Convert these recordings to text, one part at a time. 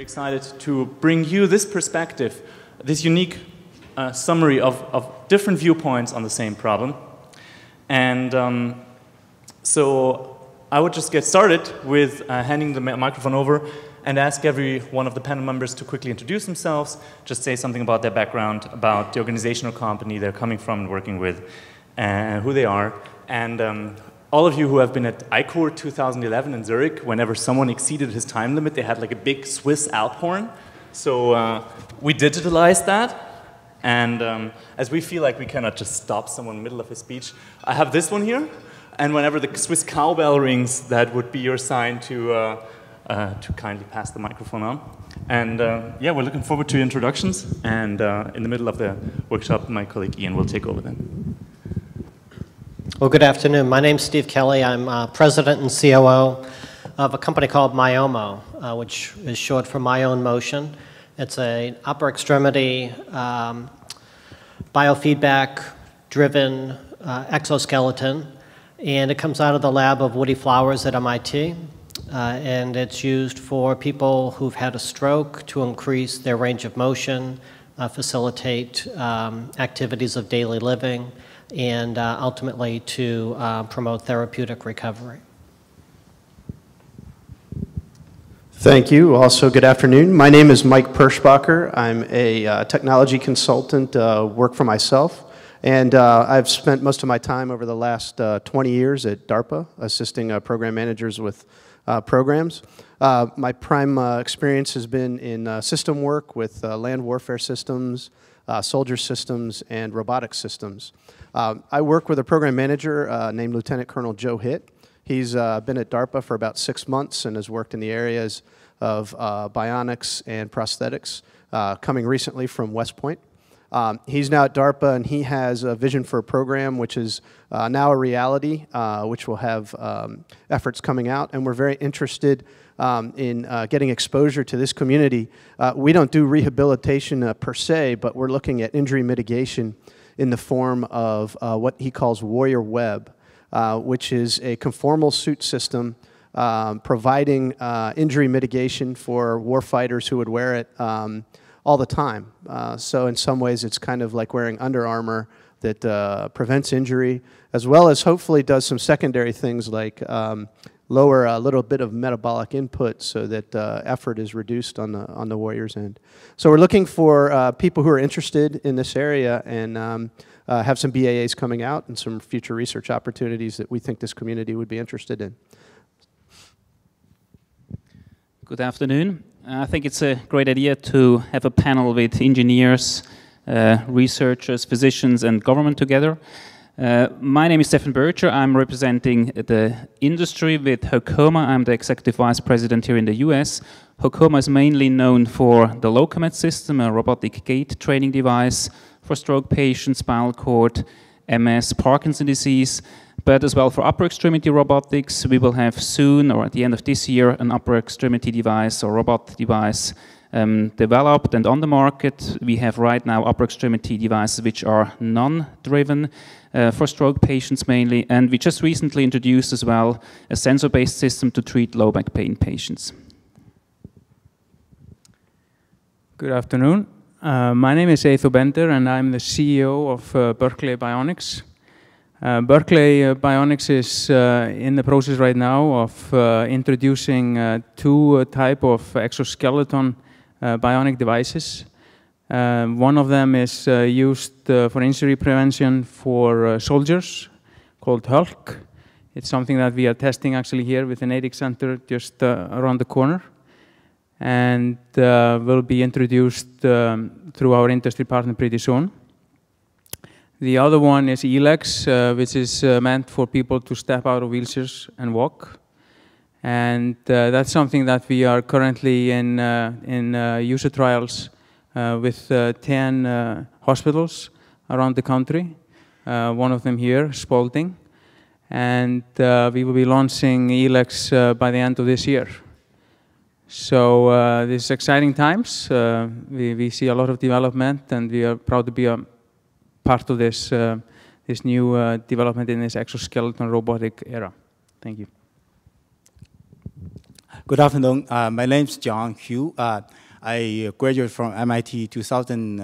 excited to bring you this perspective, this unique summary of different viewpoints on the same problem. And so I would just get started with handing the microphone over and ask every one of the panel members to quickly introduce themselves, just say something about their background, about the organizational company they're coming from and working with, and who they are. And all of you who have been at ICOR 2011 in Zurich, whenever someone exceeded his time limit, they had like a big Swiss Alp horn. So we digitalized that. And as we feel like we cannot just stop someone in the middle of his speech, I have this one here. And whenever the Swiss cowbell rings, that would be your sign to kindly pass the microphone on. And yeah, we're looking forward to your introductions. And in the middle of the workshop, my colleague Ian will take over then. Well, good afternoon. My name's Steve Kelley. I'm president and COO of a company called Myomo, which is short for My Own Motion. It's an upper extremity biofeedback-driven exoskeleton, and it comes out of the lab of Woody Flowers at MIT. And it's used for people who've had a stroke to increase their range of motion, facilitate activities of daily living, and ultimately to promote therapeutic recovery. Thank you. Also, good afternoon. My name is Mike Perschbacher. I'm a technology consultant, work for myself, and I've spent most of my time over the last 20 years at DARPA, assisting program managers with programs. My prime experience has been in system work with land warfare systems, soldier systems, and robotic systems. I work with a program manager named Lieutenant Colonel Joe Hitt. He's been at DARPA for about 6 months and has worked in the areas of bionics and prosthetics, coming recently from West Point. He's now at DARPA, and he has a vision for a program which is now a reality, which will have efforts coming out, and we're very interested in getting exposure to this community. We don't do rehabilitation per se, but we're looking at injury mitigation in the form of what he calls Warrior Web, which is a conformal suit system providing injury mitigation for warfighters who would wear it all the time. So in some ways it's kind of like wearing Under Armour that prevents injury, as well as hopefully does some secondary things like lower a little bit of metabolic input so that effort is reduced on the warrior's end. So we're looking for people who are interested in this area and have some BAAs coming out and some future research opportunities that we think this community would be interested in. Good afternoon. I think it's a great idea to have a panel with engineers, researchers, physicians, and government together. My name is Stefan Bircher. I'm representing the industry with Hokoma. I'm the Executive Vice President here in the US. Hokoma is mainly known for the Locomet system, a robotic gait training device for stroke patients, spinal cord, MS, Parkinson's disease, but as well for upper extremity robotics. We will have soon, or at the end of this year, an upper extremity device or robot device developed and on the market. We have right now upper extremity devices which are non-driven for stroke patients mainly, and we just recently introduced as well a sensor-based system to treat low back pain patients. Good afternoon. My name is Eyþór Bender and I'm the CEO of Berkeley Bionics. Berkeley Bionics is in the process right now of introducing two type of exoskeleton bionic devices. One of them is used for injury prevention for soldiers, called Hulk. It's something that we are testing actually here with the NADIC Center just around the corner, and will be introduced through our industry partner pretty soon. The other one is E-Legs, which is meant for people to step out of wheelchairs and walk. And that's something that we are currently in user trials with 10 hospitals around the country. One of them here, Spalding. And we will be launching E-Legs by the end of this year. So this is exciting times. We see a lot of development, and we are proud to be a part of this, this new development in this exoskeleton robotic era. Thank you. Good afternoon. My name is John Hu. I graduated from MIT 2000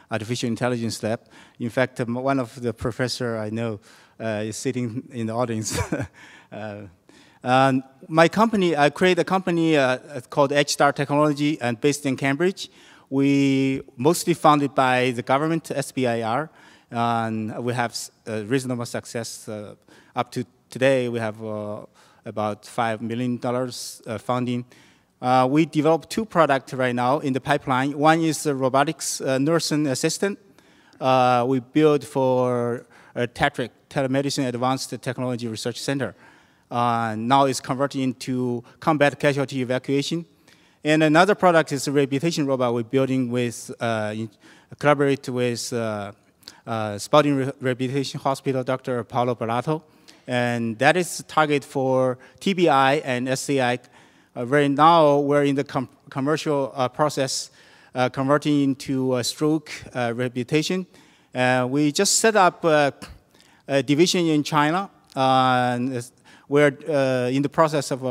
Artificial Intelligence Lab. In fact, one of the professor I know is sitting in the audience. My company, I created a company called HStar Technology and based in Cambridge. We mostly funded by the government, SBIR, and we have reasonable success. Up to today, we have about $5 million funding. We developed 2 products right now in the pipeline. One is a robotics nursing assistant. We built for TETRIC, Telemedicine Advanced Technology Research Center. Now it's converted into combat casualty evacuation. And another product is a rehabilitation robot we're building with, collaborate with Spalding Rehabilitation Hospital, Dr. Paolo Bellato. And that is target for TBI and SCI. Right now, we're in the commercial process, converting into stroke rehabilitation. We just set up a division in China. We're in the process of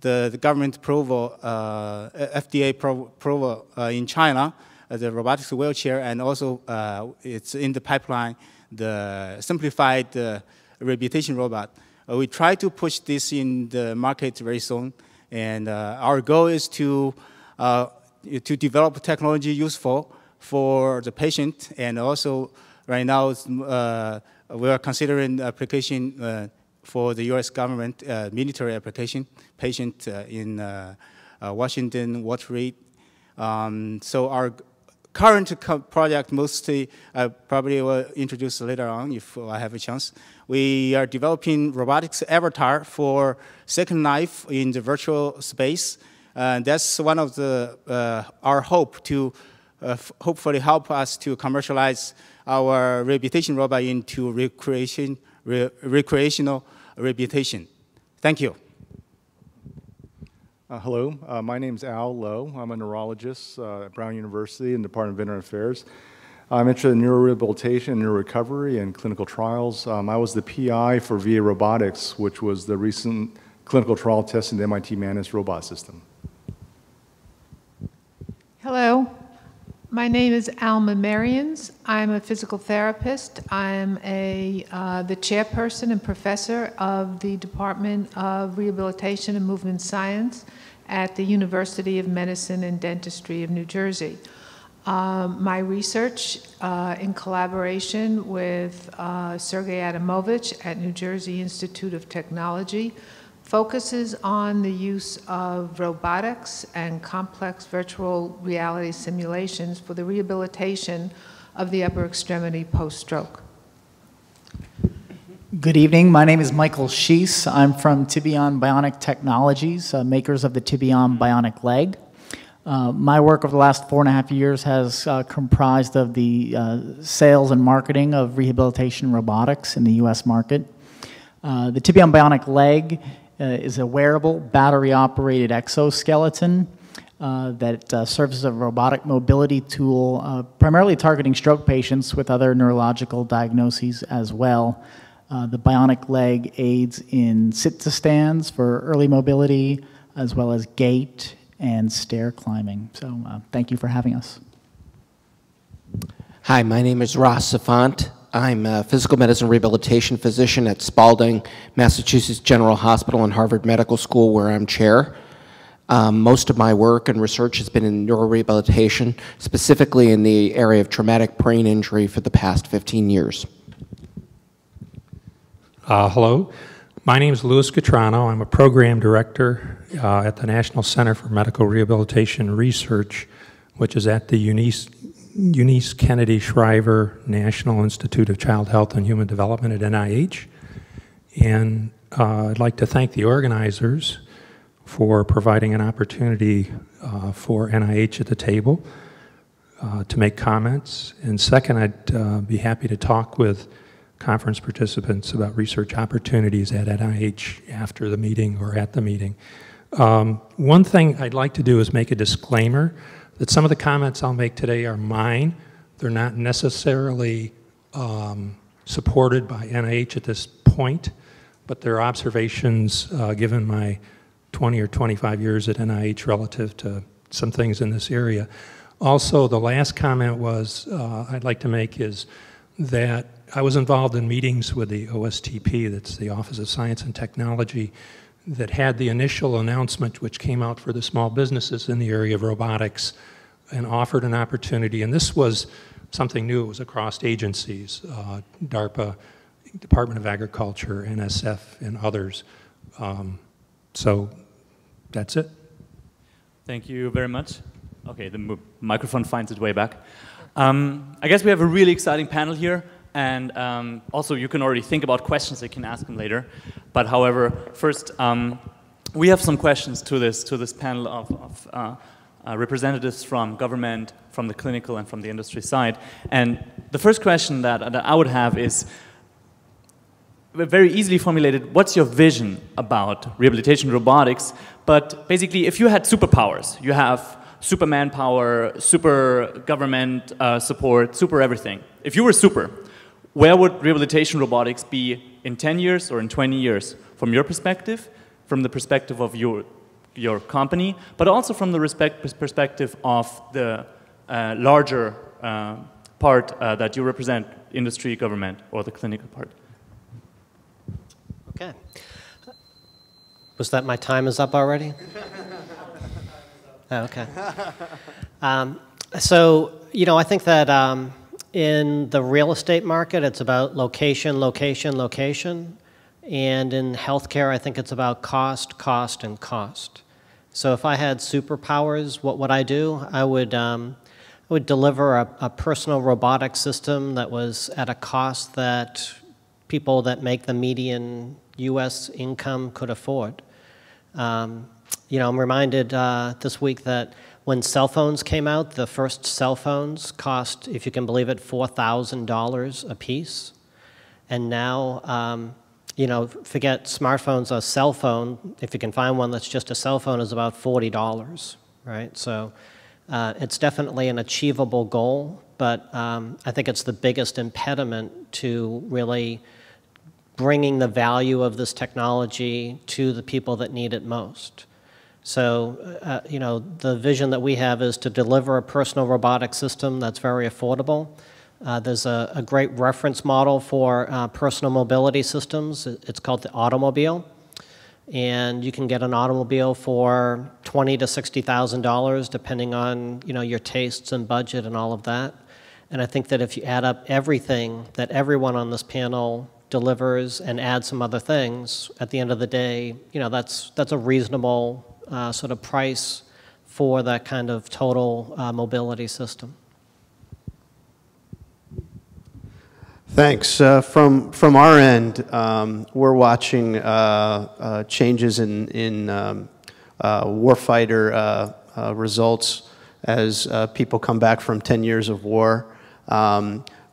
the government approval, FDA approval in China, the robotics wheelchair, and also it's in the pipeline, the simplified rehabilitation robot. We try to push this in the market very soon, and our goal is to develop technology useful for the patient, and also right now we are considering application for the U.S. government military application, patient in Washington, Walter Reed. So our current project mostly, I probably will introduce later on if I have a chance. We are developing robotics avatar for second life in the virtual space. That's one of the, our hope to hopefully help us to commercialize our rehabilitation robot into recreational rehabilitation. Thank you. Hello, my name is Al Lowe. I'm a neurologist at Brown University in the Department of Veteran Affairs. I'm interested in neurorehabilitation, neurorecovery, and clinical trials. I was the PI for VA Robotics, which was the recent clinical trial testing the MIT Manus robot system. Hello, my name is Alma M. I'm a physical therapist. I'm the chairperson and professor of the Department of Rehabilitation and Movement Science at the University of Medicine and Dentistry of New Jersey. My research, in collaboration with Sergey Adamovich at New Jersey Institute of Technology, focuses on the use of robotics and complex virtual reality simulations for the rehabilitation of the upper extremity post-stroke. Good evening. My name is Michael Schiess. I'm from Tibion Bionic Technologies, makers of the Tibion Bionic Leg. My work over the last 4.5 years has comprised of the sales and marketing of rehabilitation robotics in the U.S. market. The Tibion Bionic Leg is a wearable, battery-operated exoskeleton that serves as a robotic mobility tool, primarily targeting stroke patients with other neurological diagnoses as well. The Bionic Leg aids in sit-to-stands for early mobility, as well as gait and stair climbing. So thank you for having us. Hi, my name is Raza F. I'm a physical medicine rehabilitation physician at Spalding, Massachusetts General Hospital and Harvard Medical School, where I'm chair. Most of my work and research has been in neurorehabilitation, specifically in the area of traumatic brain injury for the past 15 years. Hello, my name is Louis Catrano. I'm a program director at the National Center for Medical Rehabilitation Research, which is at the Eunice Kennedy Shriver National Institute of Child Health and Human Development at NIH. And I'd like to thank the organizers for providing an opportunity for NIH at the table to make comments. And second, I'd be happy to talk with conference participants about research opportunities at NIH after the meeting or at the meeting. One thing I'd like to do is make a disclaimer that some of the comments I'll make today are mine. They're not necessarily supported by NIH at this point, but they're observations given my 20 or 25 years at NIH relative to some things in this area. Also, the last comment was I'd like to make is that I was involved in meetings with the OSTP, that's the Office of Science and Technology, that had the initial announcement which came out for the small businesses in the area of robotics and offered an opportunity. And this was something new. It was across agencies, DARPA, Department of Agriculture, NSF, and others. So that's it. Thank you very much. Okay, the microphone finds its way back. I guess we have a really exciting panel here, and also you can already think about questions that you can ask them later. But however, first, we have some questions to this panel of representatives from government, from the clinical, and from the industry side. And the first question that I would have is very easily formulated. What's your vision about rehabilitation robotics? But basically, if you had superpowers, you have super manpower, super government support, super everything. If you were super, where would rehabilitation robotics be in 10 years or in 20 years? From your perspective, from the perspective of your company, but also from the perspective of the larger part that you represent, industry, government, or the clinical part. Okay. Was that my time is up already? Oh, okay. So, you know, I think that in the real estate market, it's about location, location, location. And in healthcare, I think it's about cost, cost, and cost. So if I had superpowers, what would I do? I would deliver a personal robotic system that was at a cost that people that make the median U.S. income could afford. You know, I'm reminded this week that when cell phones came out, the first cell phones cost, if you can believe it, $4,000 a piece. And now, you know, forget smartphones, a cell phone, if you can find one that's just a cell phone, is about $40, right? So it's definitely an achievable goal, but I think it's the biggest impediment to really bringing the value of this technology to the people that need it most. So, you know, the vision that we have is to deliver a personal robotic system that's very affordable. There's a great reference model for personal mobility systems. It's called the automobile. And you can get an automobile for $20,000 to $60,000, depending on, you know, your tastes and budget and all of that. And I think that if you add up everything that everyone on this panel delivers and add some other things, at the end of the day, you know, that's a reasonable sort of price for that kind of total mobility system. Thanks. From our end, we're watching changes in warfighter results as people come back from 10 years of war.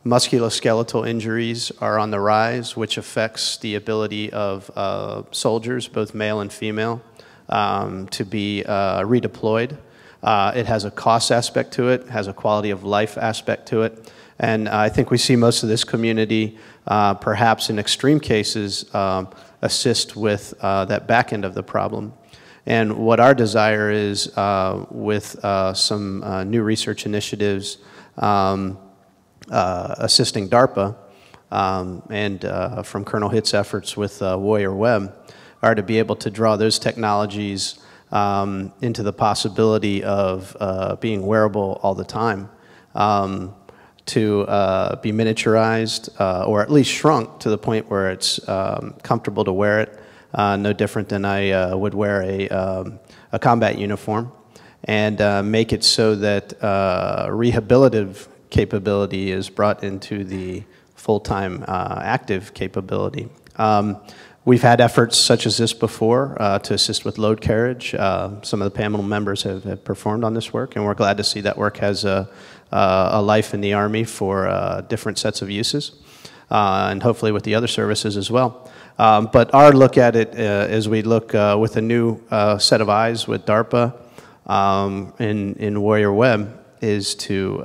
Musculoskeletal injuries are on the rise, which affects the ability of soldiers, both male and female, to be redeployed. It has a cost aspect to it, has a quality of life aspect to it. And I think we see most of this community, perhaps in extreme cases, assist with that back end of the problem. And what our desire is, with some new research initiatives assisting DARPA and from Colonel Hitt's efforts with Warrior Web, are to be able to draw those technologies into the possibility of being wearable all the time. To be miniaturized or at least shrunk to the point where it's comfortable to wear it, no different than I would wear a combat uniform, and make it so that rehabilitative capability is brought into the full-time active capability. We've had efforts such as this before to assist with load carriage. Some of the panel members have performed on this work, and we're glad to see that work has a life in the Army for different sets of uses, and hopefully with the other services as well. But our look at it as we look with a new set of eyes with DARPA in Warrior Web is to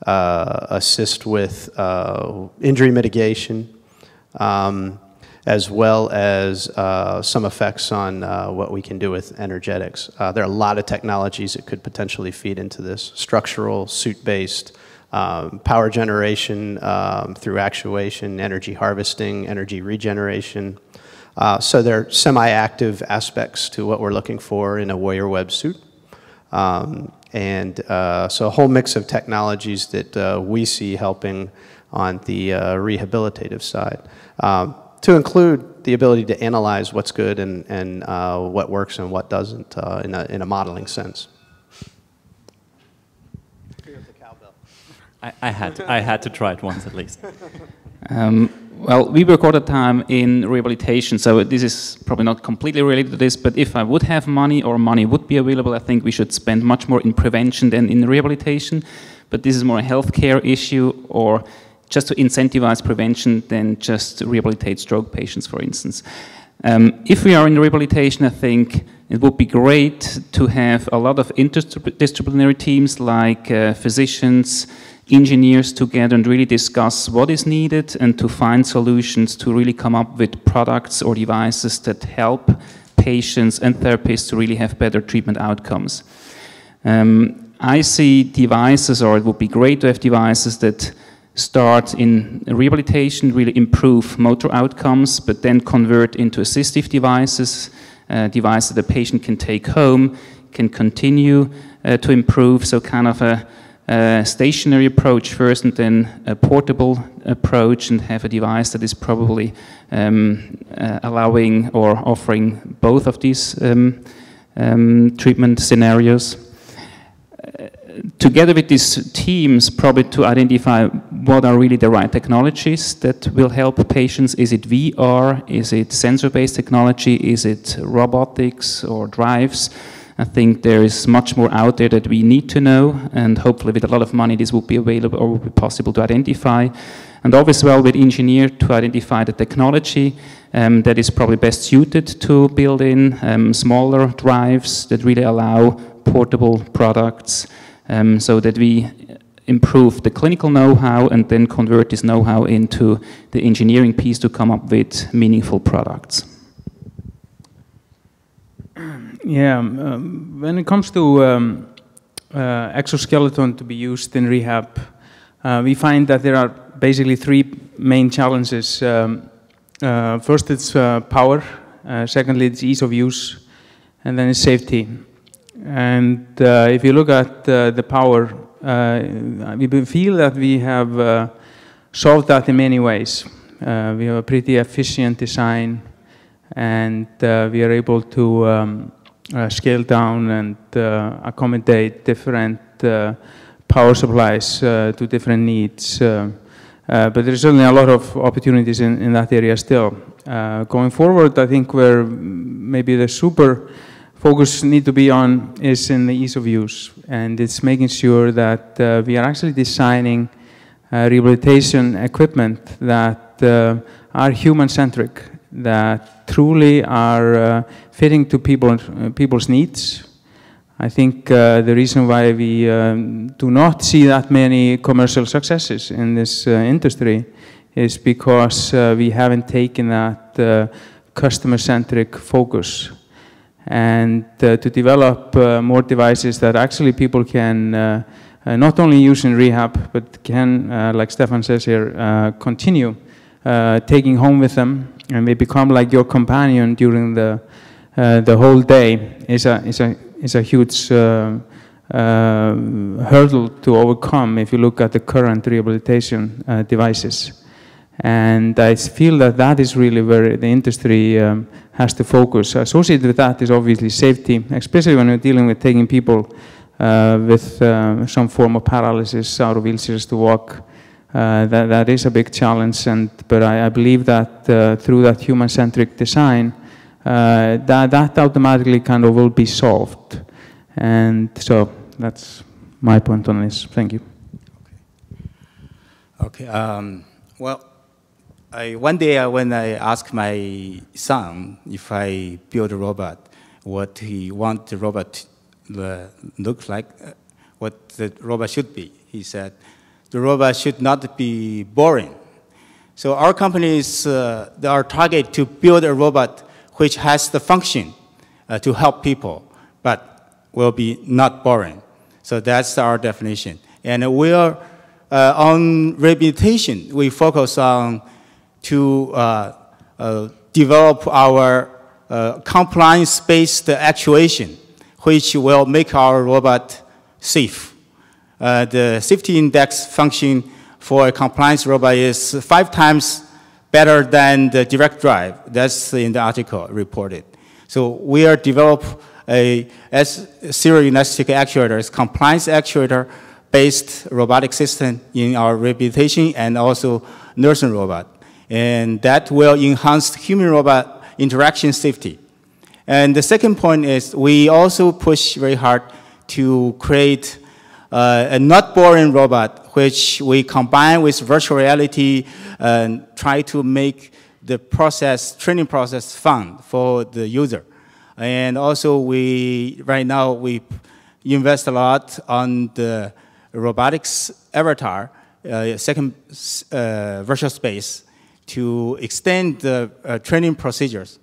assist with injury mitigation, as well as some effects on what we can do with energetics. There are a lot of technologies that could potentially feed into this: structural, suit-based, power generation through actuation, energy harvesting, energy regeneration. So there are semi-active aspects to what we're looking for in a Warrior Web suit. So a whole mix of technologies that we see helping on the rehabilitative side. To include the ability to analyze what's good and what works and what doesn't in a modeling sense. I had to try it once at least. Well, we work all the time in rehabilitation, so this is probably not completely related to this, but if I would have money or money would be available, I think we should spend much more in prevention than in rehabilitation. But this is more a healthcare issue, or just to incentivize prevention than just rehabilitate stroke patients, for instance. If we are in rehabilitation, I think it would be great to have a lot of interdisciplinary teams like physicians, engineers together and really discuss what is needed and to find solutions to really come up with products or devices that help patients and therapists to really have better treatment outcomes. I see devices, or it would be great to have devices that start in rehabilitation, really improve motor outcomes, but then convert into assistive devices, devices the patient can take home, can continue to improve, so kind of a stationary approach first and then a portable approach, and have a device that is probably allowing or offering both of these treatment scenarios. Together with these teams, probably to identify what are really the right technologies that will help patients. Is it VR? Is it sensor-based technology? Is it robotics or drives? I think there is much more out there that we need to know, and hopefully with a lot of money this will be available or will be possible to identify. And always well with engineers to identify the technology that is probably best suited to build in smaller drives that really allow portable products, so that we improve the clinical know-how and then convert this know-how into the engineering piece to come up with meaningful products. Yeah, when it comes to exoskeleton to be used in rehab, we find that there are basically three main challenges. First, it's power. Secondly, it's ease of use. And then it's safety. And if you look at the power, we feel that we have solved that in many ways. We have a pretty efficient design, and we are able to scale down and accommodate different power supplies to different needs. But there's certainly a lot of opportunities in that area still. Going forward, I think where maybe the super focus need to be on is in the ease of use, and it's making sure that we are actually designing rehabilitation equipment that are human-centric, that truly are fitting to people's needs. I think the reason why we do not see that many commercial successes in this industry is because we haven't taken that customer-centric focus. And to develop more devices that actually people can not only use in rehab, but can, like Stefan says here, continue taking home with them, and they become like your companion during the whole day is a huge hurdle to overcome if you look at the current rehabilitation devices. And I feel that that is really where the industry has to focus. Associated with that is obviously safety, especially when we're dealing with taking people with some form of paralysis out of wheelchairs to walk. That is a big challenge, but I believe that through that human-centric design, that automatically kind of will be solved. And so that's my point on this. Thank you. Okay. Well, one day when I asked my son if I build a robot, what he wants the robot to look like, what the robot should be, he said, the robot should not be boring. So our company is our target to build a robot which has the function to help people, but will be not boring. So that's our definition. And we are on rehabilitation. We focus on to develop our compliance-based actuation, which will make our robot safe. The safety index function for a compliance robot is 5 times better than the direct drive. That's in the article reported. So we are develop a serial elastic actuators, compliance actuator-based robotic system in our rehabilitation and also nursing robot. And that will enhance human-robot interaction safety. And the second point is we also push very hard to create a not boring robot, which we combine with virtual reality and try to make the training process fun for the user. And also right now we invest a lot on the robotics avatar, second virtual space, to extend the training procedures.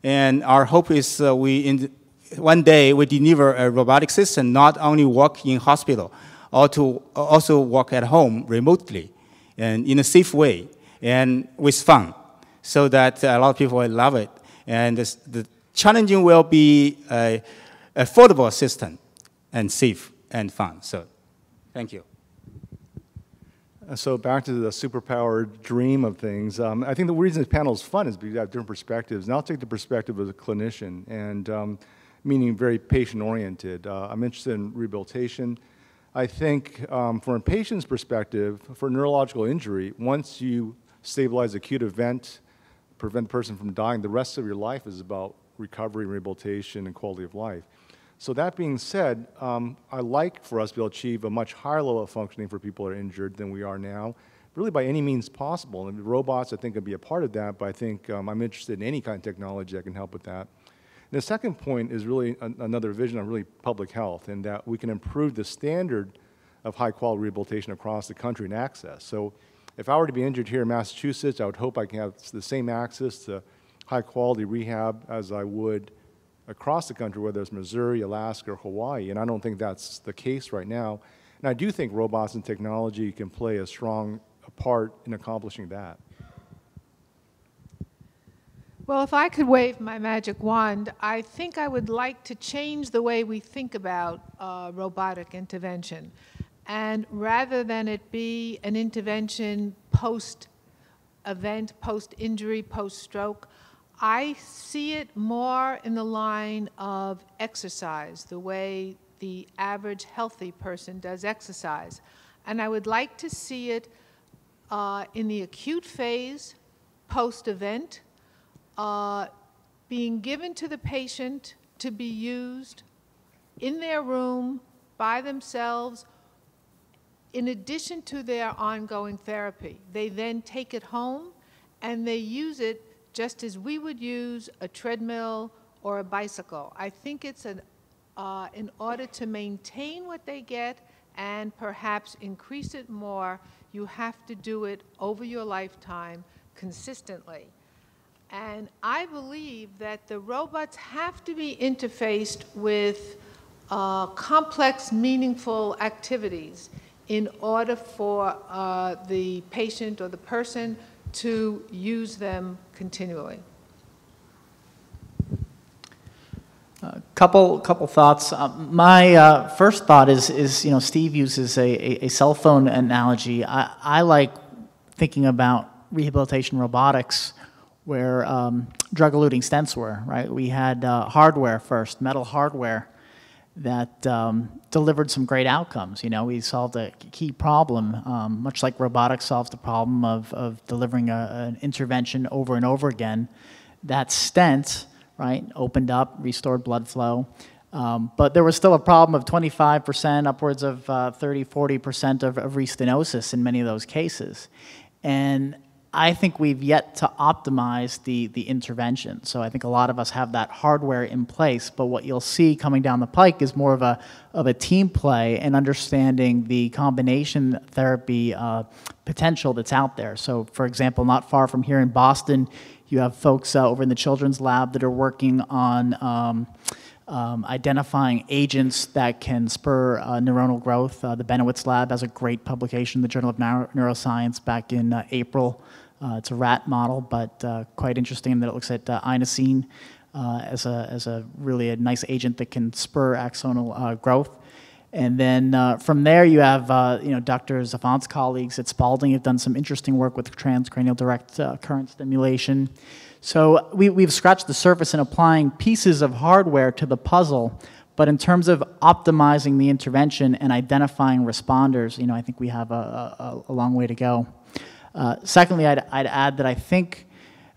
And our hope is one day we deliver a robotic system not only work in hospital, also work at home remotely and in a safe way and with fun, so that a lot of people will love it. And the challenging will be an affordable system and safe and fun. So thank you. So back to the superpowered dream of things. I think the reason this panel is fun is because we have different perspectives. And I'll take the perspective of a clinician, and meaning very patient-oriented. I'm interested in rehabilitation. I think from a patient's perspective, for neurological injury, once you stabilize acute event, prevent the person from dying, the rest of your life is about recovery, rehabilitation, and quality of life. So that being said, I like for us to be able to achieve a much higher level of functioning for people who are injured than we are now, really by any means possible. And robots, I think, can be a part of that, but I think I'm interested in any kind of technology that can help with that. And the second point is really another vision on really public health, and that we can improve the standard of high-quality rehabilitation across the country and access. So if I were to be injured here in Massachusetts, I would hope I can have the same access to high-quality rehab as I would across the country, whether it's Missouri, Alaska, or Hawaii, and I don't think that's the case right now. And I do think robots and technology can play a strong part in accomplishing that. Well, if I could wave my magic wand, I think I would like to change the way we think about robotic intervention. And rather than it be an intervention post-event, post-injury, post-stroke, I see it more in the line of exercise, the way the average healthy person does exercise. And I would like to see it in the acute phase, post-event, being given to the patient to be used in their room by themselves in addition to their ongoing therapy. They then take it home and they use it just as we would use a treadmill or a bicycle. I think it's in order to maintain what they get and perhaps increase it more, you have to do it over your lifetime consistently. And I believe that the robots have to be interfaced with complex, meaningful activities in order for the patient or the person to use them continually. Couple thoughts. My first thought is you know, Steve uses a cell phone analogy. I like thinking about rehabilitation robotics where drug-eluting stents were, right? We had hardware first, metal hardware, that delivered some great outcomes. You know, we solved a key problem, much like robotics solves the problem of delivering an intervention over and over again. That stent, right, opened up, restored blood flow, but there was still a problem of 25%, upwards of 30, 40% of restenosis in many of those cases. And I think we've yet to optimize the intervention. So I think a lot of us have that hardware in place, but what you'll see coming down the pike is more of a team play and understanding the combination therapy potential that's out there. So for example, not far from here in Boston, you have folks over in the children's lab that are working on identifying agents that can spur neuronal growth. The Benowitz lab has a great publication in the Journal of Neuroscience back in April. It's a rat model, but quite interesting that it looks at inosine as a really a nice agent that can spur axonal growth. And then from there, you have Dr. Zafant's colleagues at Spalding have done some interesting work with transcranial direct current stimulation. So we've scratched the surface in applying pieces of hardware to the puzzle, but in terms of optimizing the intervention and identifying responders, I think we have a long way to go. Secondly, I'd add that I think,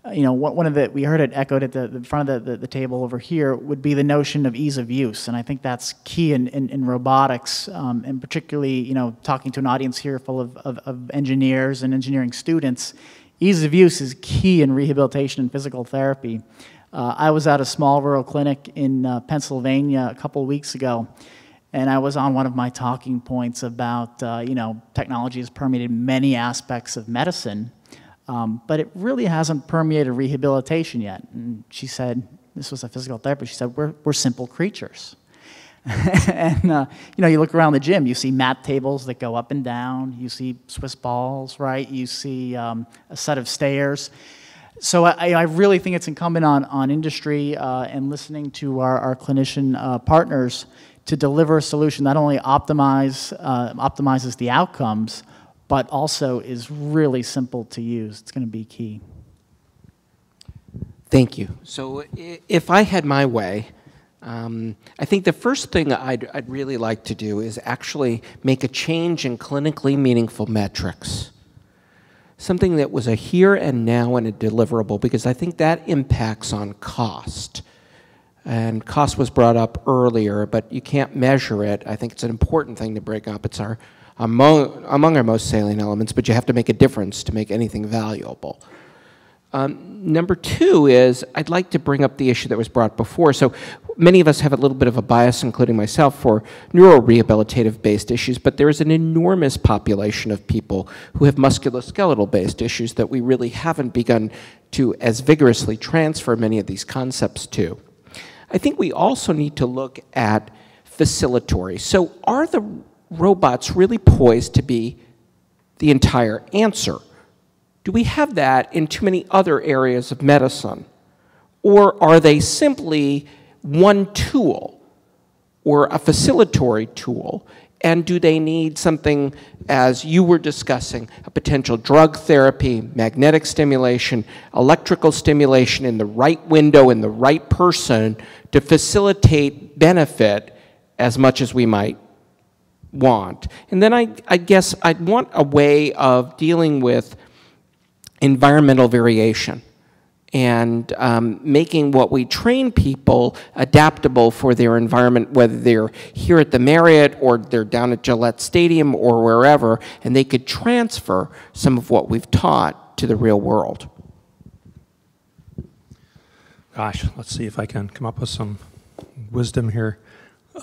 one of the, we heard it echoed at the front of the table over here, would be the notion of ease of use. And I think that's key in robotics, and particularly, talking to an audience here full of engineers and engineering students. Ease of use is key in rehabilitation and physical therapy. I was at a small rural clinic in Pennsylvania a couple of weeks ago, and I was on one of my talking points about, technology has permeated many aspects of medicine, but it really hasn't permeated rehabilitation yet. And she said, this was a physical therapist, she said, we're simple creatures. And, you look around the gym, you see mat tables that go up and down, you see Swiss balls, right? You see a set of stairs. So I really think it's incumbent on industry and listening to our clinician partners to deliver a solution that not only optimizes the outcomes, but also is really simple to use. It's going to be key. Thank you. So if I had my way, I think the first thing I'd really like to do is actually make a change in clinically meaningful metrics. Something that was a here and now and a deliverable, because I think that impacts on cost. And cost was brought up earlier, but you can't measure it. I think it's an important thing to break up. It's among our most salient elements, but you have to make a difference to make anything valuable. Number two is I'd like to bring up the issue that was brought before. So many of us have a little bit of a bias, including myself, for neurorehabilitative-based issues, but there is an enormous population of people who have musculoskeletal-based issues that we really haven't begun to as vigorously transfer many of these concepts to. I think we also need to look at facilitatory. So are the robots really poised to be the entire answer? Do we have that in too many other areas of medicine? Or are they simply one tool or a facilitatory tool? And do they need something, as you were discussing, a potential drug therapy, magnetic stimulation, electrical stimulation in the right window, in the right person to facilitate benefit as much as we might want? And then I guess I'd want a way of dealing with environmental variation and making what we train people adaptable for their environment, whether they're here at the Marriott or they're down at Gillette Stadium or wherever, and they could transfer some of what we've taught to the real world. Gosh, let's see if I can come up with some wisdom here.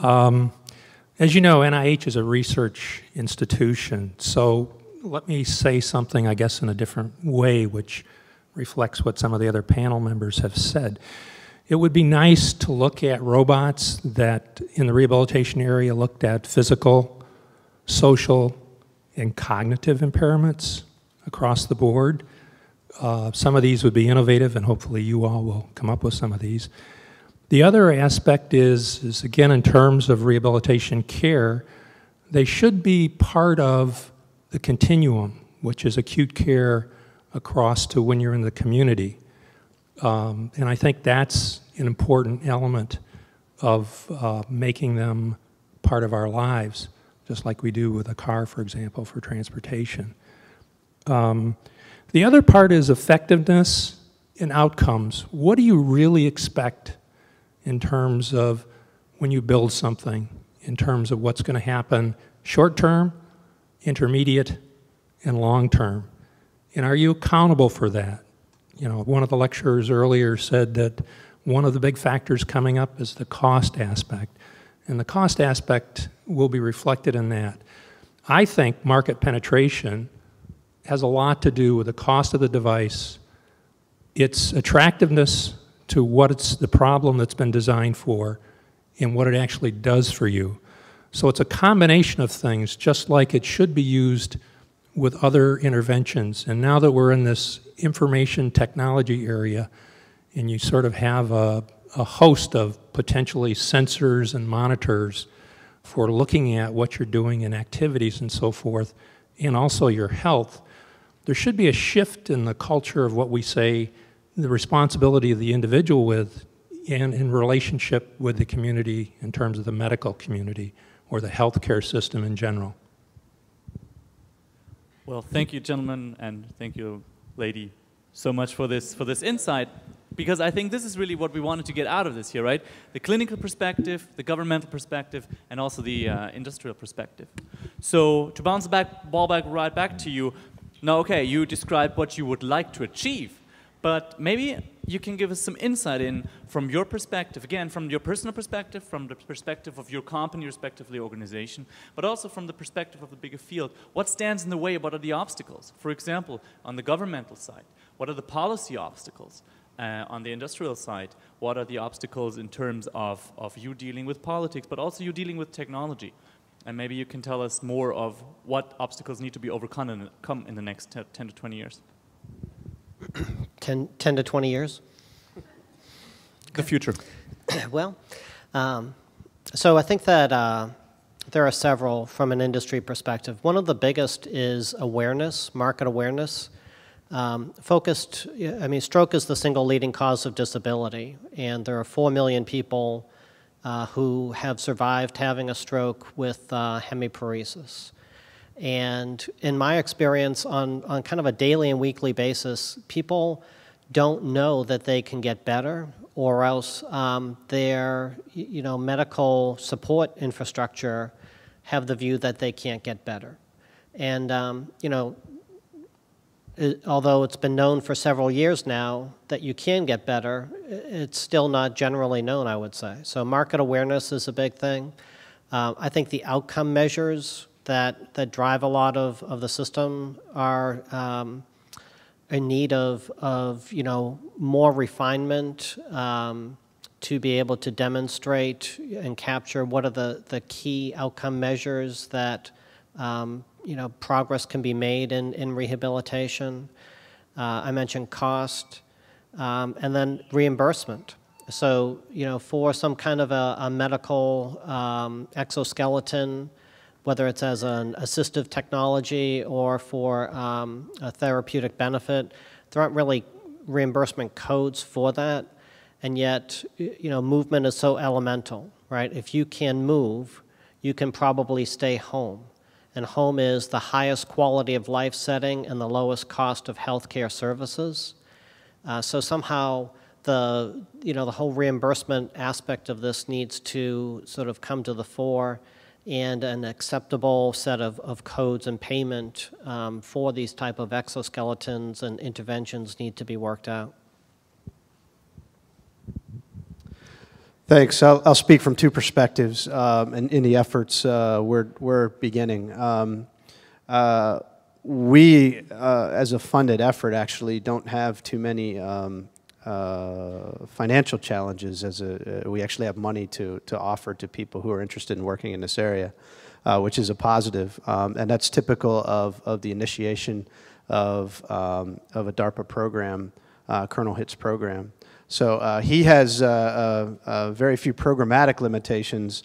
As you know, NIH is a research institution, so let me say something, I guess, in a different way, which reflects what some of the other panel members have said. It would be nice to look at robots that, in the rehabilitation area, looked at physical, social, and cognitive impairments across the board. Some of these would be innovative, and hopefully you all will come up with some of these. The other aspect is again, in terms of rehabilitation care, they should be part of the continuum, which is acute care across to when you're in the community. And I think that's an important element of making them part of our lives, just like we do with a car, for example, for transportation. The other part is effectiveness and outcomes. What do you really expect in terms of when you build something, in terms of what's going to happen short term, intermediate, and long term? And are you accountable for that? You know, one of the lecturers earlier said that one of the big factors coming up is the cost aspect. And the cost aspect will be reflected in that. I think market penetration has a lot to do with the cost of the device, its attractiveness to what it's the problem that's been designed for, and what it actually does for you. So it's a combination of things, just like it should be used with other interventions. And now that we're in this information technology area, and you sort of have a host of potentially sensors and monitors for looking at what you're doing in activities and so forth, and also your health, there should be a shift in the culture of what we say the responsibility of the individual with and in relationship with the community in terms of the medical community or the healthcare system in general. Well, thank you, gentlemen, and thank you, lady, so much for this insight, because I think this is really what we wanted to get out of this here, right? The clinical perspective, the governmental perspective, and also the industrial perspective. So to bounce the ball back right back to you, now, okay, you described what you would like to achieve, but maybe you can give us some insight in from your perspective, again, from your personal perspective, from the perspective of your company, respectively organization, but also from the perspective of the bigger field. What stands in the way? What are the obstacles? For example, on the governmental side, what are the policy obstacles? On the industrial side, what are the obstacles in terms of you dealing with politics, but also you dealing with technology? And maybe you can tell us more of what obstacles need to be overcome in the next 10 to 20 years. 10 to 20 years? The future. Well, so I think that there are several from an industry perspective. One of the biggest is awareness, market awareness. I mean, stroke is the single leading cause of disability, and there are 4 million people who have survived having a stroke with hemiparesis. And in my experience, on kind of a daily and weekly basis, people don't know that they can get better, or else their medical support infrastructure have the view that they can't get better. And although it's been known for several years now that you can get better, it's still not generally known, I would say. So market awareness is a big thing. I think the outcome measures that drive a lot of the system are in need of more refinement to be able to demonstrate and capture what are the key outcome measures that progress can be made in rehabilitation. I mentioned cost, and then reimbursement. So, for some kind of a medical exoskeleton, whether it's as an assistive technology or for a therapeutic benefit, there aren't really reimbursement codes for that. And yet, movement is so elemental, right? If you can move, you can probably stay home. And home is the highest quality of life setting and the lowest cost of healthcare services. So somehow the whole reimbursement aspect of this needs to sort of come to the fore, and an acceptable set of codes and payment for these type of exoskeletons and interventions need to be worked out. Thanks. I'll speak from two perspectives in the efforts we're beginning. We, as a funded effort, actually don't have too many financial challenges. We actually have money to offer to people who are interested in working in this area, which is a positive, and that's typical of the initiation of a DARPA program, Colonel Hitt's program. So he has very few programmatic limitations,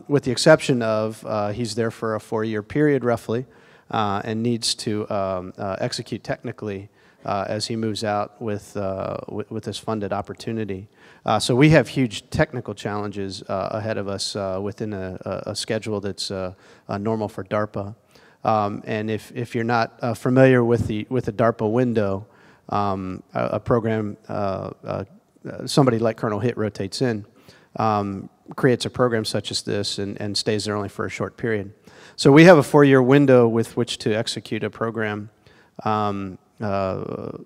with the exception of he's there for a 4-year period roughly, and needs to execute technically as he moves out with this funded opportunity. So we have huge technical challenges ahead of us within a schedule that's normal for DARPA. And if you're not familiar with the DARPA window, a program, somebody like Colonel Hitt rotates in, creates a program such as this and stays there only for a short period. So we have a 4-year window with which to execute a program. along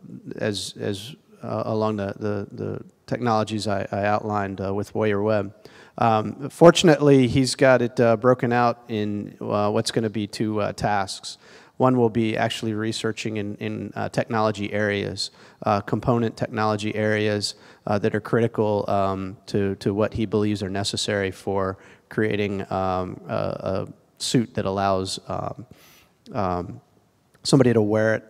the technologies I outlined with Warrior Web. Fortunately, he's got it broken out in what's going to be 2 tasks. One will be actually researching in technology areas, component technology areas that are critical to what he believes are necessary for creating a suit that allows somebody to wear it,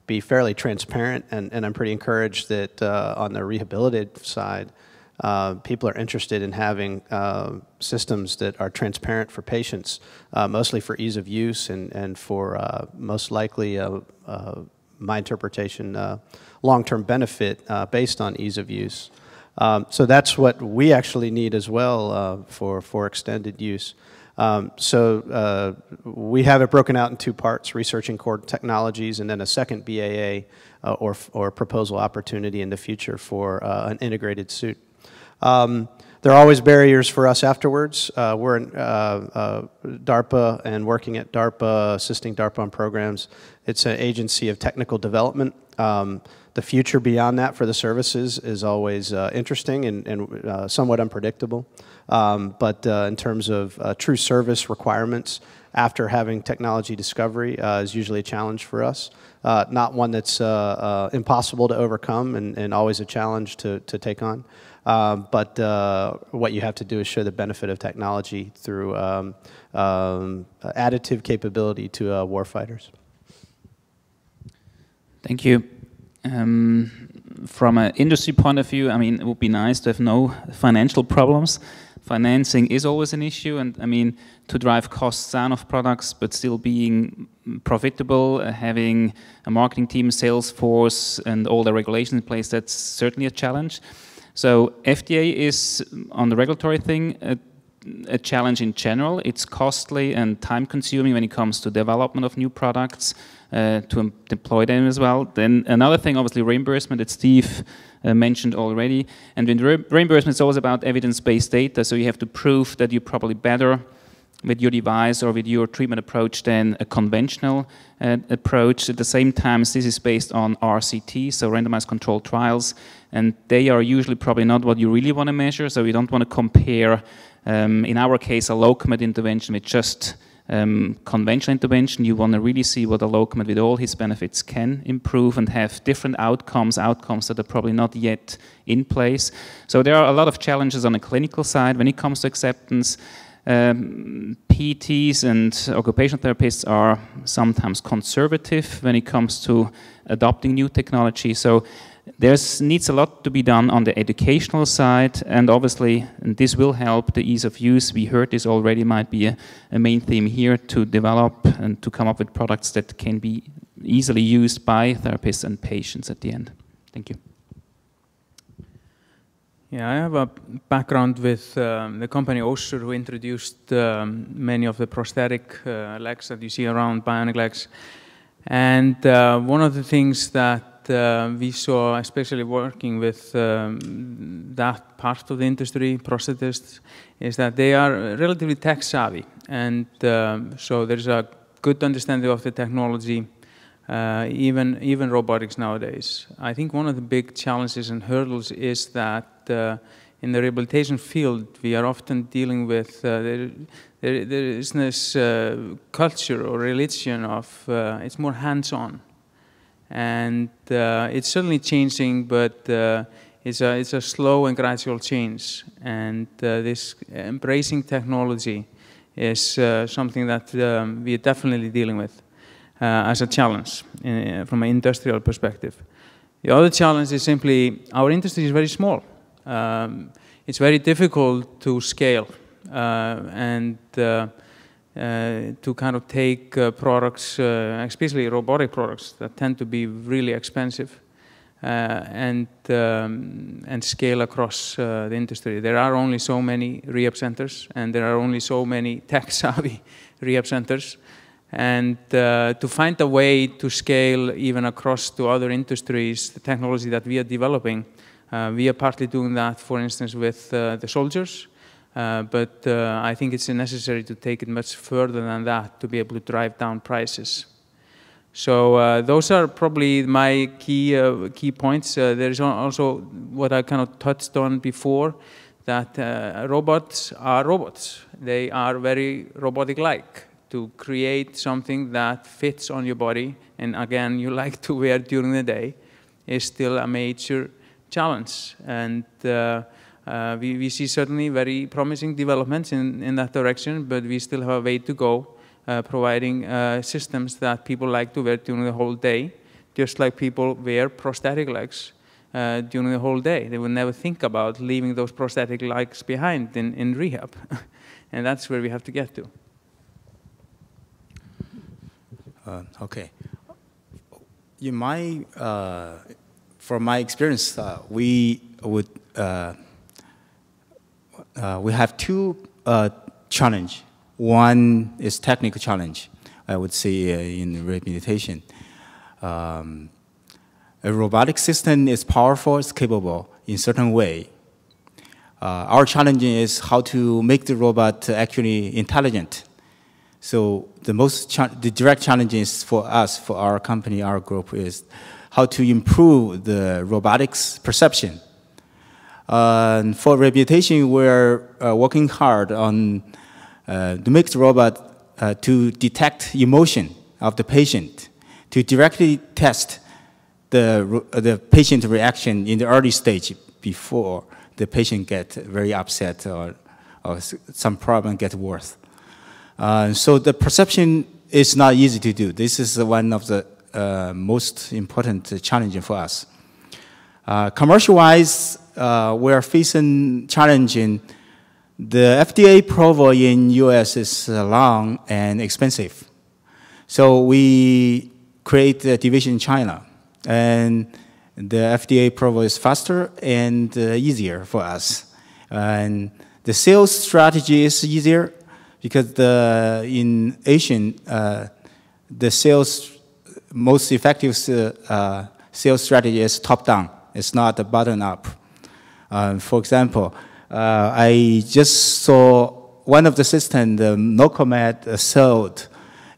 be fairly transparent, and I'm pretty encouraged that on the rehabilitative side, people are interested in having systems that are transparent for patients, mostly for ease of use and for most likely, my interpretation, long-term benefit based on ease of use. So that's what we actually need as well for extended use. We have it broken out in 2 parts, researching core technologies, and then a second BAA or proposal opportunity in the future for an integrated suit. There are always barriers for us afterwards. We're in DARPA and working at DARPA, assisting DARPA on programs. It's an agency of technical development. The future beyond that for the services is always interesting and somewhat unpredictable. But in terms of true service requirements after having technology discovery is usually a challenge for us. Not one that's impossible to overcome and always a challenge to take on. But what you have to do is show the benefit of technology through additive capability to warfighters. Thank you. From an industry point of view, I mean, it would be nice to have no financial problems. Financing is always an issue, and I mean, to drive costs down of products, but still being profitable, having a marketing team, sales force, and all the regulations in place, that's certainly a challenge. So FDA is, on the regulatory thing, a challenge in general. It's costly and time-consuming when it comes to development of new products, to deploy them as well. Then another thing, obviously, reimbursement that Steve mentioned already. And when reimbursement is always about evidence-based data, so you have to prove that you're probably better with your device or with your treatment approach than a conventional approach. At the same time, this is based on RCT, so randomized controlled trials, and they are usually probably not what you really want to measure, so you don't want to compare, in our case, a low-commit intervention with just conventional intervention. You want to really see what a low-commit with all his benefits can improve and have different outcomes that are probably not yet in place. So there are a lot of challenges on the clinical side when it comes to acceptance. PTs and occupational therapists are sometimes conservative when it comes to adopting new technology. So there needs a lot to be done on the educational side, and obviously, and this will help the ease of use. We heard this already might be a main theme here, to develop and to come up with products that can be easily used by therapists and patients at the end. Thank you. Yeah, I have a background with the company Osur, who introduced many of the prosthetic legs that you see around, Bionic Legs. And one of the things that we saw, especially working with that part of the industry, prosthetists, is that they are relatively tech savvy. And so there's a good understanding of the technology, even robotics nowadays. I think one of the big challenges and hurdles is that in the rehabilitation field, we are often dealing with there is this culture or religion of it's more hands-on. And it's certainly changing, but it's a slow and gradual change. And this embracing technology is something that we are definitely dealing with as a challenge from an industrial perspective. The other challenge is simply our industry is very small. It's very difficult to scale and to kind of take products, especially robotic products that tend to be really expensive, and scale across the industry. There are only so many rehab centers, and there are only so many tech-savvy rehab centers. And to find a way to scale even across to other industries, the technology that we are developing, we are partly doing that, for instance, with the soldiers. But I think it's necessary to take it much further than that to be able to drive down prices. So those are probably my key points. There is also what I kind of touched on before, that robots are robots. They are very robotic-like. To create something that fits on your body, and again, you like to wear during the day, is still a major challenge. And we see certainly very promising developments in that direction, but we still have a way to go, providing systems that people like to wear during the whole day, just like people wear prosthetic legs during the whole day. They would never think about leaving those prosthetic legs behind in rehab. And that's where we have to get to. Okay. From my experience, we have two challenges. One is technical challenge, I would say, in rehabilitation. A robotic system is powerful, it's capable in certain way. Our challenge is how to make the robot actually intelligent. So the direct challenge is for us, for our company, our group, is how to improve the robotics perception. For rehabilitation, we're working hard on to make the robot to detect emotion of the patient, to directly test the patient reaction in the early stage before the patient gets very upset or some problem gets worse. So the perception is not easy to do. This is one of the most important challenges for us. Commercial-wise, we're facing challenge in the FDA approval in US is long and expensive. So we create a division in China, and the FDA approval is faster and easier for us. And the sales strategy is easier, because in Asian, the most effective sales strategy is top-down. It's not bottom-up. For example, I just saw one of the systems, the Nocomed, sold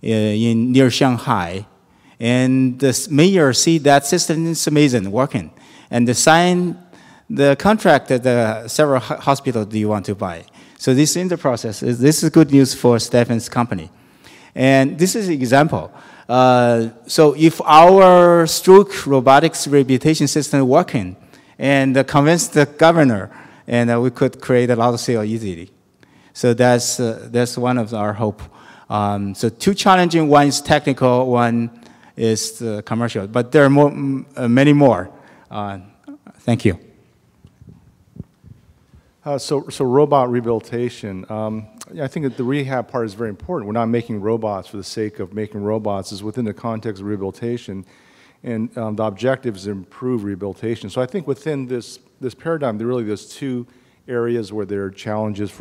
near Shanghai, and the mayor see that system is amazing, working, and they sign the contract that the several hospitals do you want to buy. So this is in the process. This is good news for Stefan's company. And this is an example. So if our stroke robotics rehabilitation system is working and convince the governor, and we could create a lot of sales easily. So that's one of our hope. So two challenging, one is technical, one is commercial. But there are many more. Thank you. So robot rehabilitation, I think that the rehab part is very important. We're not making robots for the sake of making robots. It's within the context of rehabilitation, and the objective is to improve rehabilitation. So I think within this paradigm, there's two areas where there are challenges,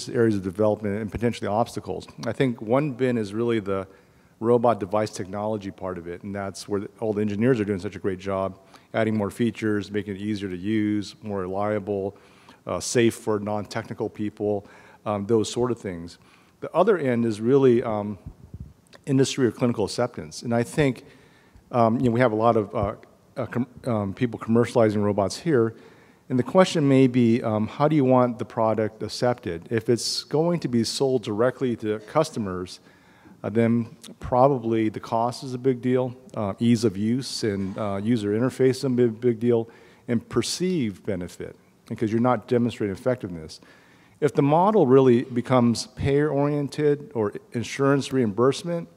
areas of development, and potentially obstacles. I think one bin is really the robot device technology part of it, and that's where all the engineers are doing such a great job, adding more features, making it easier to use, more reliable, safe for non-technical people, those sort of things. The other end is really industry or clinical acceptance, and I think we have a lot of people commercializing robots here, and the question may be, how do you want the product accepted? If it's going to be sold directly to customers, then probably the cost is a big deal, ease of use and user interface is a big deal, and perceived benefit, because you're not demonstrating effectiveness. If the model really becomes payer-oriented or insurance reimbursement,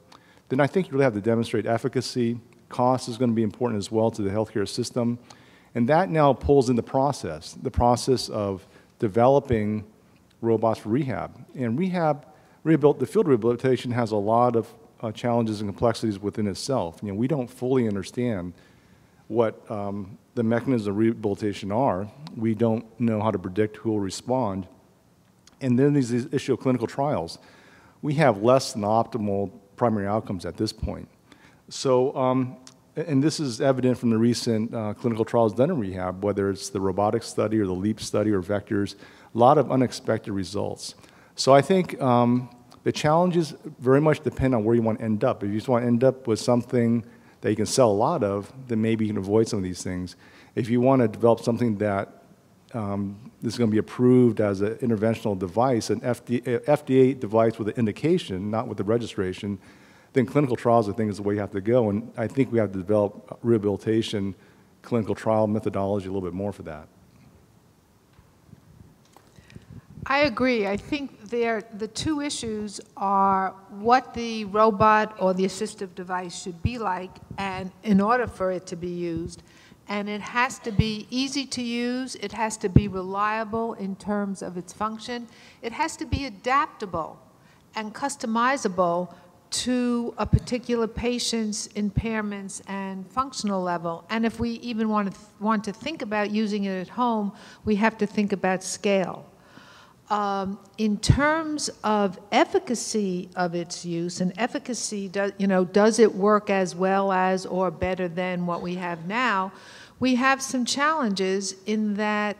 then I think you really have to demonstrate efficacy. Cost is going to be important as well to the healthcare system. And that now pulls in the process of developing robots for rehab. And the field of rehabilitation has a lot of challenges and complexities within itself. We don't fully understand what the mechanisms of rehabilitation are. We don't know how to predict who will respond. And then there's this issue of clinical trials. We have less than optimal primary outcomes at this point. So, and this is evident from the recent clinical trials done in rehab, whether it's the robotics study or the LEAP study or vectors, a lot of unexpected results. So I think The challenges very much depend on where you want to end up. If you just want to end up with something that you can sell a lot of, then maybe you can avoid some of these things. If you want to develop something that is going to be approved as an interventional device, an FDA device with an indication, not with the registration, then clinical trials, I think, is the way you have to go. And I think we have to develop rehabilitation clinical trial methodology a little bit more for that. I agree. I think the two issues are what the robot or the assistive device should be like, and in order for it to be used. And it has to be easy to use. It has to be reliable in terms of its function. It has to be adaptable and customizable to a particular patient's impairments and functional level. And if we even want to think about using it at home, we have to think about scale. In terms of efficacy of its use, and efficacy, does it work as well as or better than what we have now, we have some challenges in that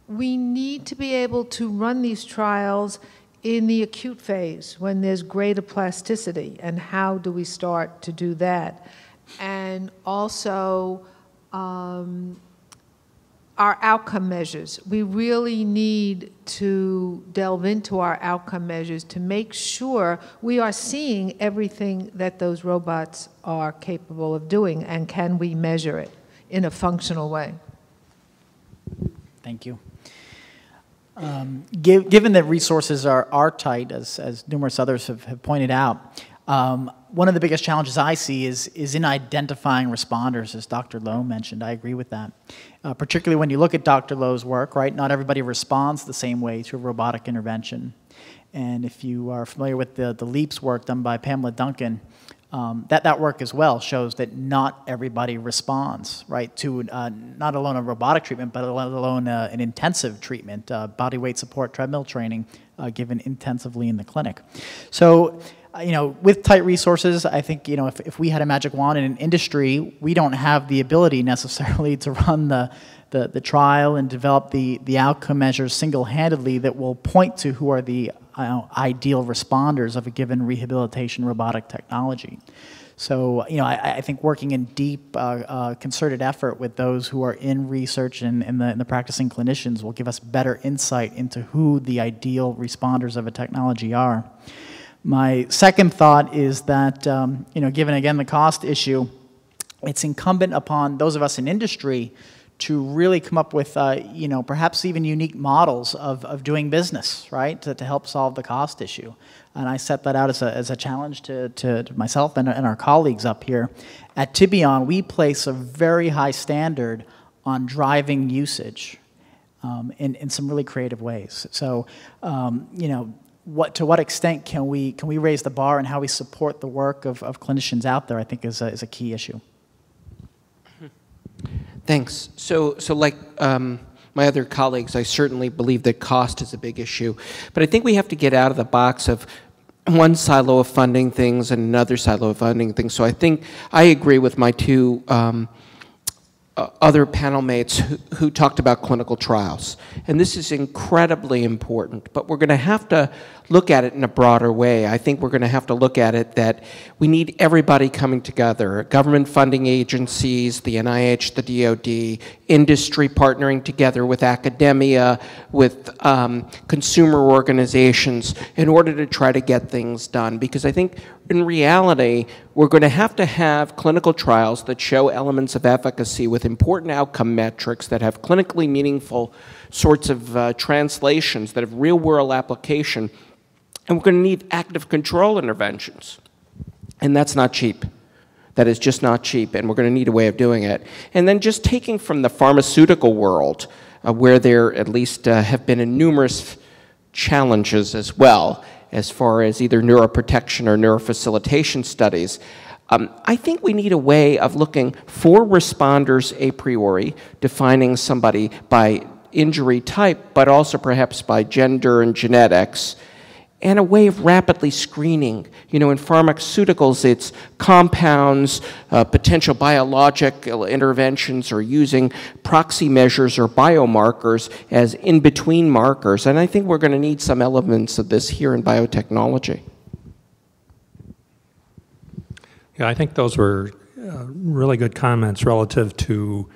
we need to be able to run these trials in the acute phase when there's greater plasticity, and how do we start to do that? And also, our outcome measures. We really need to delve into our outcome measures to make sure we are seeing everything that those robots are capable of doing, and can we measure it in a functional way. Thank you. Given that resources are tight, as numerous others have pointed out, one of the biggest challenges I see is in identifying responders, as Dr. Lowe mentioned. I agree with that. Particularly when you look at Dr. Lowe's work, right? Not everybody responds the same way to a robotic intervention. And if you are familiar with the LEAPS work done by Pamela Duncan, that work as well shows that not everybody responds, right, to not alone a robotic treatment, but let alone an intensive treatment, body weight support, treadmill training, given intensively in the clinic. So, with tight resources, I think, if we had a magic wand in an industry, we don't have the ability necessarily to run the trial and develop the outcome measures single-handedly that will point to who are the ideal responders of a given rehabilitation robotic technology. So, I think working in deep concerted effort with those who are in research and the practicing clinicians will give us better insight into who the ideal responders of a technology are. My second thought is that, given again the cost issue, it's incumbent upon those of us in industry to really come up with, perhaps even unique models of doing business, right, to help solve the cost issue. And I set that out as a challenge to myself and our colleagues up here. At Tibion, we place a very high standard on driving usage in some really creative ways. So, to what extent can we raise the bar and how we support the work of clinicians out there, I think is a key issue. Thanks. So like my other colleagues, I certainly believe that cost is a big issue. But I think we have to get out of the box of one silo of funding things and another silo of funding things. So I think I agree with my two other panel mates who talked about clinical trials. And this is incredibly important, but we're going to have to look at it in a broader way. I think we're going to have to look at it that we need everybody coming together, government funding agencies, the NIH, the DoD, industry partnering together with academia, with consumer organizations in order to try to get things done. Because I think in reality, we're going to have clinical trials that show elements of efficacy with important outcome metrics that have clinically meaningful sorts of translations that have real-world application. And we're going to need active control interventions. And that's not cheap. That is just not cheap, and we're going to need a way of doing it. And then just taking from the pharmaceutical world, where there at least have been numerous challenges as well, as far as either neuroprotection or neurofacilitation studies, I think we need a way of looking for responders a priori, defining somebody by injury type, but also perhaps by gender and genetics, and a way of rapidly screening. You know, in pharmaceuticals, it's compounds, potential biological interventions, or using proxy measures or biomarkers as in-between markers. And I think we're going to need some elements of this here in biotechnology. Yeah, I think those were really good comments relative to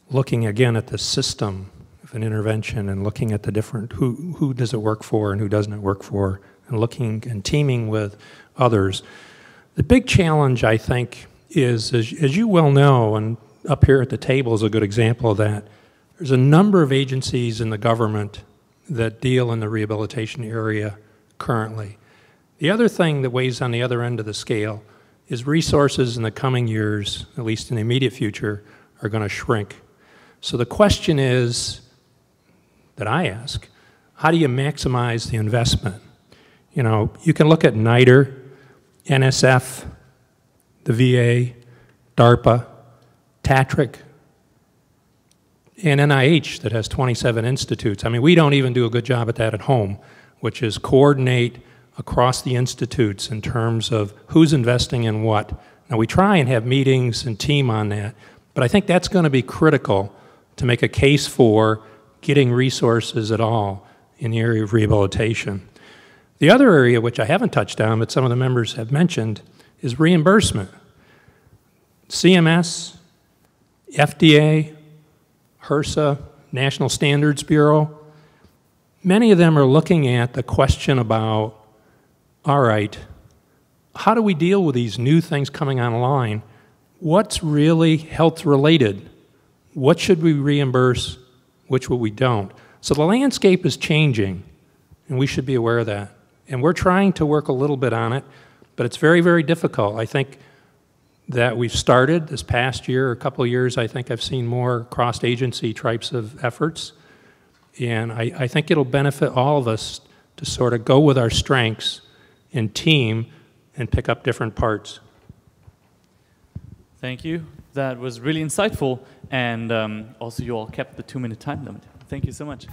looking again at the system of an intervention and looking at the different, who does it work for and who doesn't it work for, and looking and teaming with others. The big challenge, I think, is, as you well know, and up here at the table is a good example of that, there's a number of agencies in the government that deal in the rehabilitation area currently. The other thing that weighs on the other end of the scale is resources in the coming years, at least in the immediate future, are going to shrink. So the question is, that I ask, how do you maximize the investment? You know, you can look at NIDR, NSF, the VA, DARPA, TATRIC, and NIH that has 27 institutes. I mean, we don't even do a good job at that at home, which is coordinate across the institutes in terms of who's investing in what. Now, we try and have meetings and team on that, but I think that's going to be critical to make a case for getting resources at all in the area of rehabilitation. The other area, which I haven't touched on, but some of the members have mentioned, is reimbursement. CMS, FDA, HRSA, National Standards Bureau, many of them are looking at the question about, all right, how do we deal with these new things coming online? What's really health-related? What should we reimburse? Which we don't. So the landscape is changing, and we should be aware of that. And we're trying to work a little bit on it, but it's very, very difficult. I think that we've started this past year, a couple of years, I think I've seen more cross-agency types of efforts. And I think it'll benefit all of us to sort of go with our strengths and team and pick up different parts. Thank you. That was really insightful, and also you all kept the 2-minute time limit. Thank you so much.